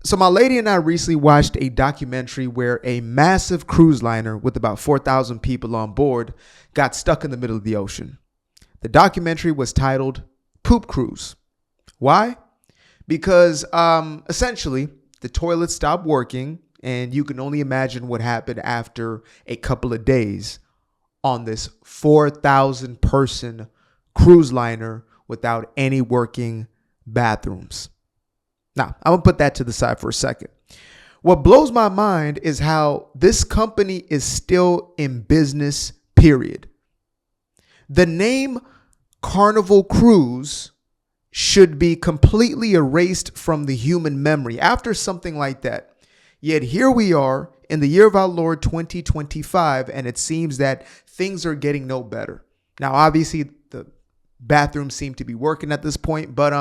So my lady and I recently watched a documentary where a massive cruise liner with about 4,000 people on board got stuck in the middle of the ocean. The documentary was titled Poop Cruise. Why? Because essentially the toilet stopped working, and you can only imagine what happened after a couple of days on this 4,000 person cruise liner without any working bathrooms. Now, I'm going to put that to the side for a second. What blows my mind is how this company is still in business, period. The name Carnival Cruise should be completely erased from the human memory after something like that. Yet here we are in the year of our Lord 2025, and it seems that things are getting no better. Now, obviously, the bathrooms seem to be working at this point, but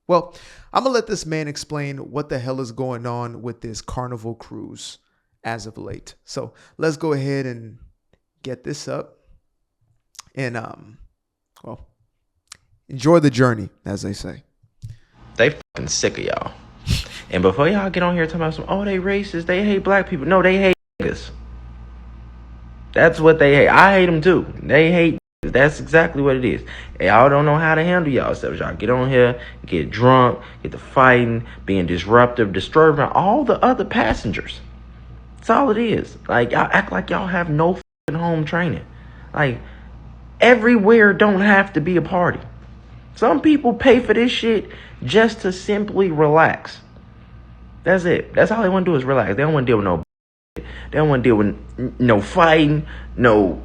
well, I'm going to let this man explain what the hell is going on with this Carnival Cruise as of late. So let's go ahead and get this up and, well, enjoy the journey, as they say. They fucking sick of y'all. And before y'all get on here talking about some, oh, they racist, they hate black people. No, they hate niggas. That's what they hate. I hate them too. They hate niggas. That's exactly what it is. And y'all don't know how to handle y'all selves. Y'all get on here, get drunk, get to fighting, being disruptive, disturbing all the other passengers. That's all it is. Like, y'all act like y'all have no fucking home training. Like, everywhere don't have to be a party. Some people pay for this shit just to simply relax. That's it. That's all they want to do is relax. They don't want to deal with no bullshit. They don't want to deal with no fighting, no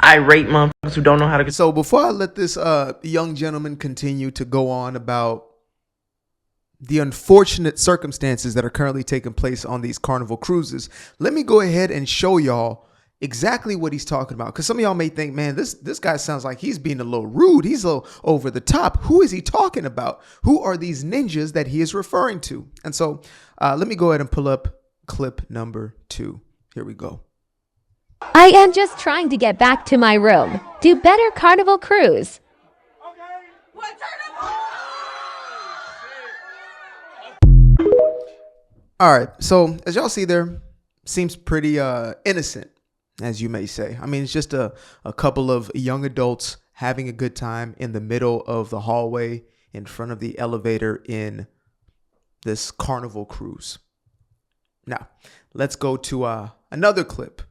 irate motherfuckers who don't know how to. So before I let this young gentleman continue to go on about the unfortunate circumstances that are currently taking place on these Carnival cruises, let me go ahead and show y'all exactly what he's talking about. Because some of y'all may think, man, this guy sounds like he's being a little rude. He's a little over the top. Who is he talking about? Who are these ninjas that he is referring to? And so let me go ahead and pull up clip number 2. Here we go. I am just trying to get back to my room. Do better, Carnival Cruise. All right. So as y'all see there, seems pretty innocent, as you may say. I mean, it's just a couple of young adults having a good time in the middle of the hallway in front of the elevator in this Carnival cruise. Now, let's go to another clip.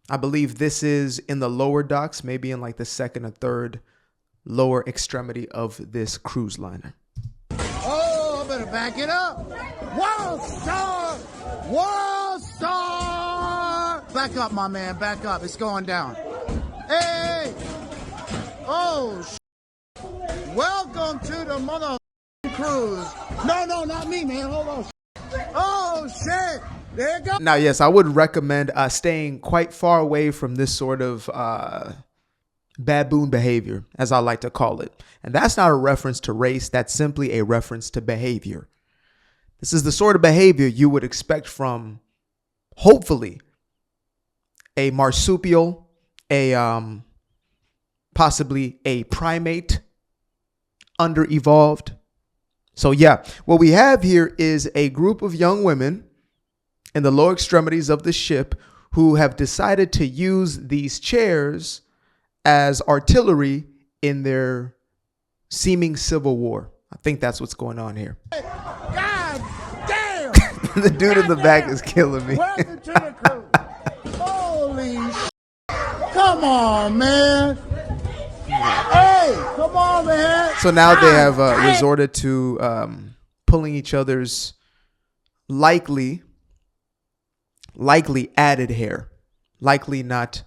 I believe this is in the lower docks, maybe in like the second or third lower extremity of this cruise liner. Oh, I better back it up. World Star! World Star! Back up, my man. Back up. It's going down. Hey! Oh, welcome to the mother cruise. No, not me, man. Hold on. Oh, shit. There you go. Now, yes, I would recommend staying quite far away from this sort of baboon behavior, as I like to call it. And that's not a reference to race. That's simply a reference to behavior. This is the sort of behavior you would expect from, hopefully, a marsupial, possibly a primate, under-evolved. So yeah, what we have here is a group of young women in the lower extremities of the ship who have decided to use these chairs as artillery in their seeming civil war. I think that's what's going on here. God damn! The dude in the back is killing me. Welcome to the cruise. Holy shit. Come on, man. Hey, come on, man. So now they have resorted to pulling each other's likely added hair, likely not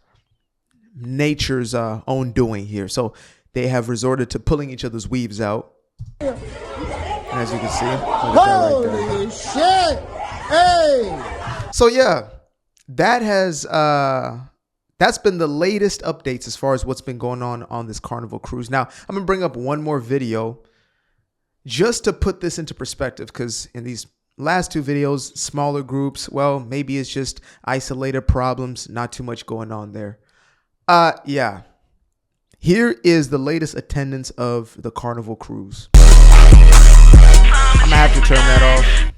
nature's own doing here. So they have resorted to pulling each other's weaves out. And as you can see, look at that right there. Shit! Hey! So yeah, that has that's been the latest updates as far as what's been going on this Carnival cruise. Now I'm gonna bring up one more video just to put this into perspective, because in these last 2 videos, smaller groups, well, maybe it's just isolated problems, not too much going on there. Yeah. Here is the latest attendance of the Carnival cruise. I'm gonna have to turn that off.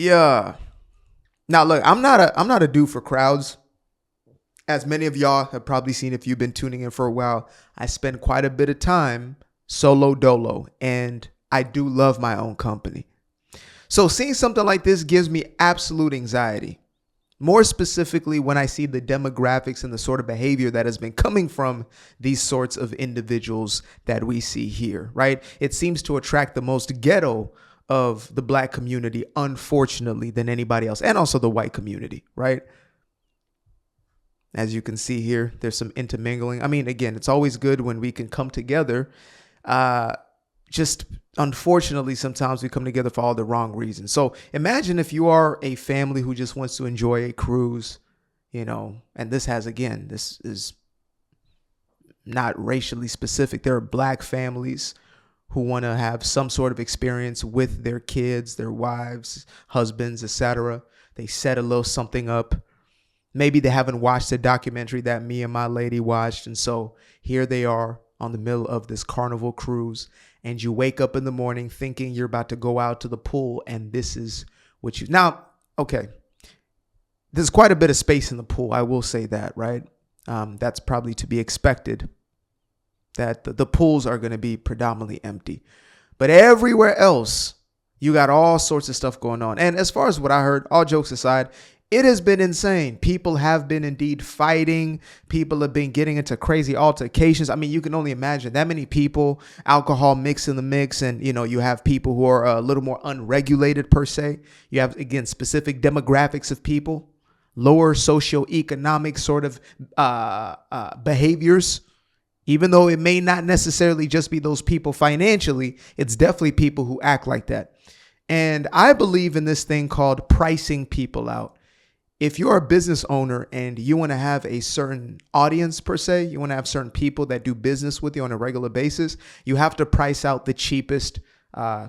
Yeah. Now look, I'm not a dude for crowds. As many of y'all have probably seen if you've been tuning in for a while, I spend quite a bit of time solo dolo, and I do love my own company. So seeing something like this gives me absolute anxiety. More specifically, when I see the demographics and the sort of behavior that has been coming from these sorts of individuals that we see here, right? It seems to attract the most ghetto of the black community, unfortunately, than anybody else, and also the white community, right? As you can see here, there's some intermingling. I mean, again, it's always good when we can come together. Just unfortunately, sometimes we come together for all the wrong reasons. So imagine if you are a family who just wants to enjoy a cruise, and this is not racially specific. There are black families who want to have some sort of experience with their kids, their wives, husbands, etc. They set a little something up. Maybe they haven't watched the documentary that me and my lady watched. And so here they are on the middle of this Carnival cruise. And you wake up in the morning thinking you're about to go out to the pool. And this is what you... Now, okay, there's quite a bit of space in the pool. I will say that, right? That's probably to be expected, that the pools are going to be predominantly empty. But everywhere else, you got all sorts of stuff going on. And as far as what I heard, all jokes aside, it has been insane. People have been indeed fighting. People have been getting into crazy altercations. I mean, you can only imagine that many people, alcohol mixed in the mix. And, you have people who are a little more unregulated per se. You have, again, specific demographics of people, lower socioeconomic sort of behaviors. Even though it may not necessarily just be those people financially, it's definitely people who act like that. And I believe in this thing called pricing people out. If you're a business owner and you want to have a certain audience per se, you want to have certain people that do business with you on a regular basis, you have to price out the cheapest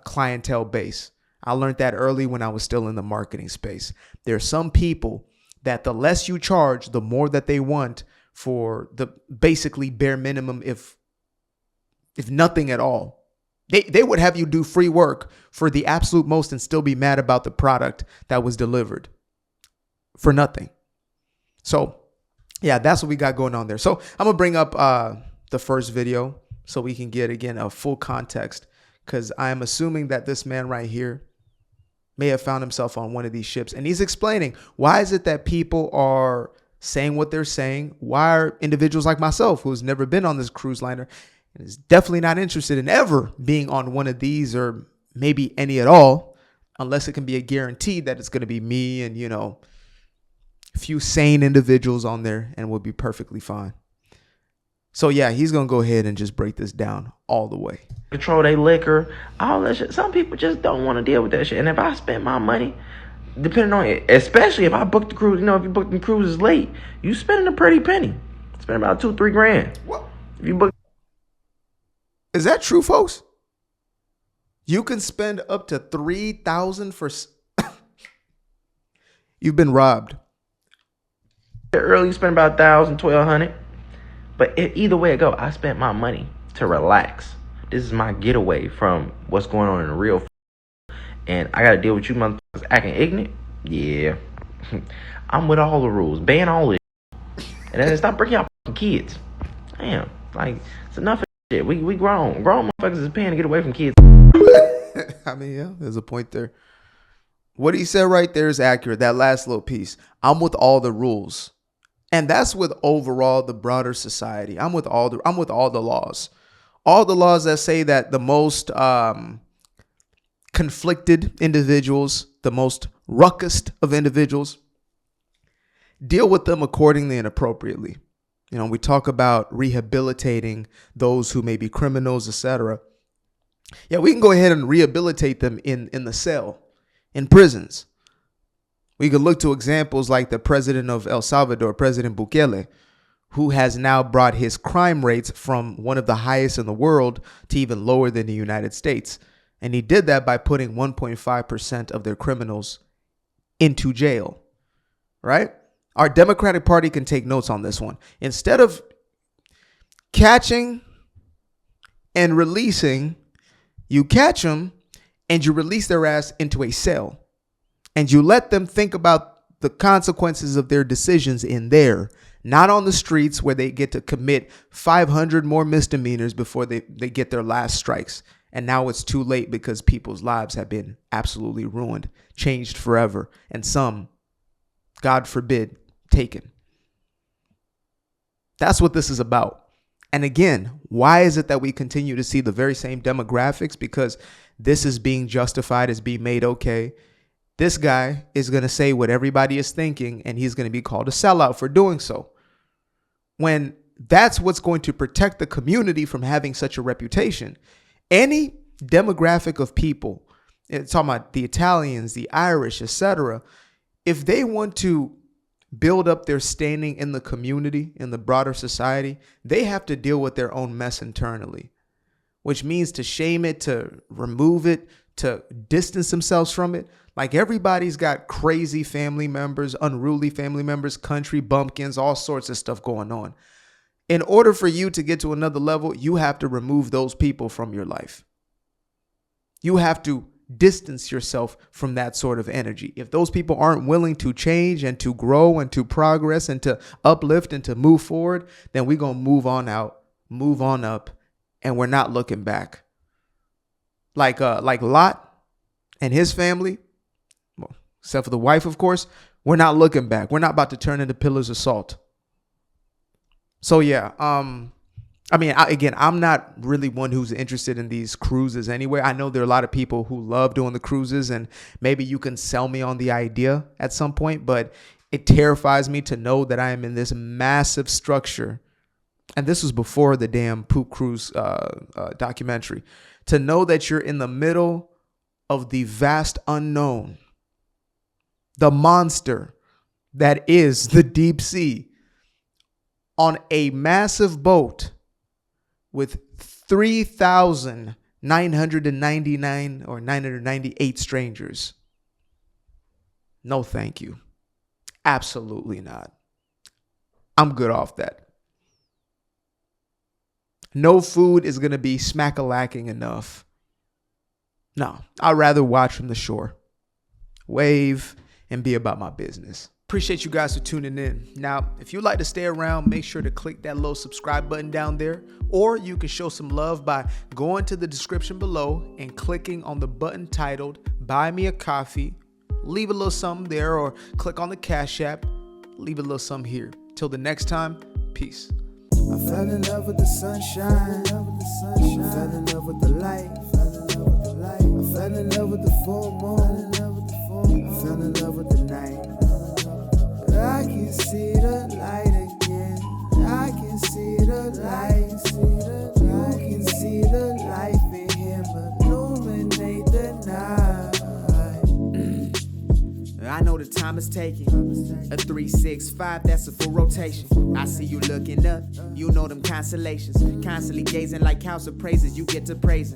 clientele base. I learned that early when I was still in the marketing space. There are some people that the less you charge, the more that they want for the basically bare minimum, if nothing at all. They would have you do free work for the absolute most and still be mad about the product that was delivered for nothing. So yeah, that's what we got going on there. So I'm gonna bring up the first video so we can get, again, a full context, because I'm assuming that this man right here may have found himself on one of these ships, and he's explaining why is it that people are saying what they're saying. Why are individuals like myself, who's never been on this cruise liner and is definitely not interested in ever being on one of these, or maybe any at all, unless it can be a guarantee that it's going to be me and, a few sane individuals on there, and we'll be perfectly fine. So yeah, he's going to go ahead and just break this down all the way. Control their liquor, all that shit. Some people just don't want to deal with that shit. And if I spend my money, depending on it, especially if I book the cruise, if you book the cruises late, you spending a pretty penny. Spend about $2-3 grand. What? If you book. Is that true, folks? You can spend up to $3,000 for... You've been robbed. Early, you spend about $1,000, $1,200. But either way it go, I spent my money to relax. This is my getaway from what's going on in the real. And I gotta deal with you motherfuckers acting ignorant. Yeah, I'm with all the rules, ban all this, and then stop breaking out fucking kids. Damn, like it's enough of shit. We grown motherfuckers is paying to get away from kids. I mean, yeah, there's a point there. What he said right there is accurate. That last little piece. I'm with all the rules. And that's with overall the broader society. I'm with all the laws. All the laws that say that the most conflicted individuals, the most ruckus of individuals, deal with them accordingly and appropriately. We talk about rehabilitating those who may be criminals, etc. Yeah, we can go ahead and rehabilitate them in the cell, in prisons. We could look to examples like the president of El Salvador, President Bukele, who has now brought his crime rates from one of the highest in the world to even lower than the United States. And he did that by putting 1.5% of their criminals into jail, right? Our Democratic Party can take notes on this one. Instead of catching and releasing, you catch them and you release their ass into a cell. And you let them think about the consequences of their decisions in there, not on the streets where they get to commit 500 more misdemeanors before they get their last strikes. And now it's too late because people's lives have been absolutely ruined, changed forever, and some, God forbid, taken. That's what this is about. And again, why is it that we continue to see the very same demographics? Because this is being justified as being made okay. This guy is going to say what everybody is thinking, and he's going to be called a sellout for doing so. When that's what's going to protect the community from having such a reputation. Any demographic of people, talking about the Italians, the Irish, etc., if they want to build up their standing in the community, in the broader society, they have to deal with their own mess internally, which means to shame it, to remove it, to distance themselves from it. Like everybody's got crazy family members, unruly family members, country bumpkins, all sorts of stuff going on. In order for you to get to another level, you have to remove those people from your life. You have to distance yourself from that sort of energy. If those people aren't willing to change and to grow and to progress and to uplift and to move forward, then we're going to move on out, move on up, and we're not looking back. Like Lot and his family, well, except for the wife, of course, we're not looking back. We're not about to turn into pillars of salt. So yeah, I'm not really one who's interested in these cruises anyway. I know there are a lot of people who love doing the cruises, and maybe you can sell me on the idea at some point, but it terrifies me to know that I am in this massive structure. And this was before the damn Poop Cruise documentary. To know that you're in the middle of the vast unknown, the monster that is the deep sea, on a massive boat with 3,999 or 998 strangers. No, thank you. Absolutely not. I'm good off that. No food is going to be smack-a-lacking enough. No, I'd rather watch from the shore, wave, and be about my business. Appreciate you guys for tuning in. Now, if you'd like to stay around, make sure to click that little subscribe button down there, or you can show some love by going to the description below and clicking on the button titled Buy Me a Coffee. Leave a little something there, or click on the Cash App. Leave a little something here. Till the next time, peace. I fell in love with the sunshine. I fell in love with the light. I fell in love with the full moon. I fell in love with the night. I can see the light again. I can see the light. You can see the life in him illuminate the night. I know the time is taking. A 365, that's a full rotation. I see you looking up. You know them constellations. Constantly gazing like house of praises. You get to praising.